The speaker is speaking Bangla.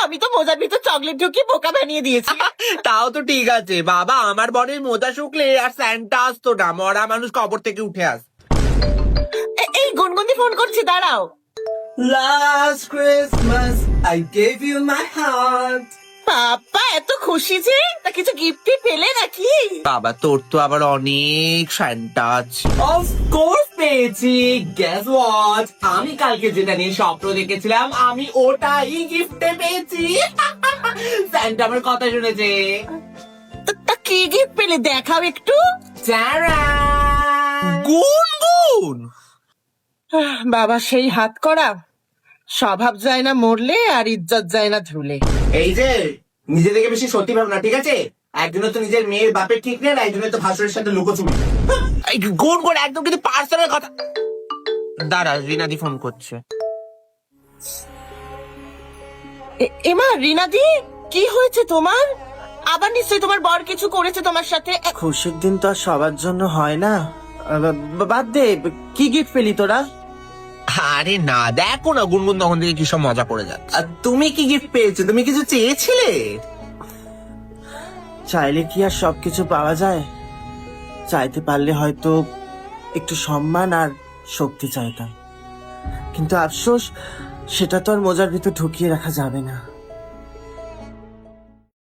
আমি তো মোজার ভিতর চকলেট ঢুকিয়ে বোকা বানিয়ে দিয়েছি। তাও তো ঠিক আছে বাবা, আমার বোনের মোজা শুকলে আর স্যান্টা আসতো না, মরা মানুষ কবর থেকে উঠে আস। এই গুনগুনি ফোন করছি, দাঁড়াও। Last Christmas, I gave you my heart. পাপা এত খুশি যে, তা কিছু গিফট পেলে নাকি? বাবা তোর তো আবার অনেক স্যান্টা আছে। Of course পেয়েছি। Guess what? আমি কালকে যেটা নিয়ে স্বপ্ন দেখেছিলাম, আমি ওটাই গিফটে পেয়েছি। স্যান্টা আমার কথা শুনেছে। তা কি গিফট পেলে দেখাও একটু। টারা! গুনগুন, বাবা সেই হাত করা, স্বভাব যায় না মরলে আর ইজ্জত যায় না ধুলে। এই যে নিজে থেকে বেশি সত্যি ভাব না, ঠিক আছে? একজনের তো নিজের মেয়ের বাপের ঠিক নেই, আর একজনের তো ভাসুরের সাথে লুকোচুরি। এই গুনগুন একদম কিন্তু পার্সোনাল কথা। দাঁড়া, রিনাদি ফোন করছে। এমা রিনাদি, কি হয়েছে তোমার? আবার নিশ্চয়ই তোমার বর কিছু করেছে তোমার সাথে। খুশির দিন তো আর সবার জন্য হয় না। বাদ দে, কি গিফট পেলি তোরা? আরে না, দেখো না গুনগুন তখন থেকে কি সব মজা করে যাচ্ছে। আর তুমি কি গিফট পেয়েছো? তুমি কিছু চেয়েছিলে? চাইলে কি আর সবকিছু পাওয়া যায়? চাইতে পারলে হয়তো একটু সম্মান আর শক্তি চাইতাম, কিন্তু আফসোস সেটা তো আর মোজার ভিতর ঢুকিয়ে রাখা যাবে না।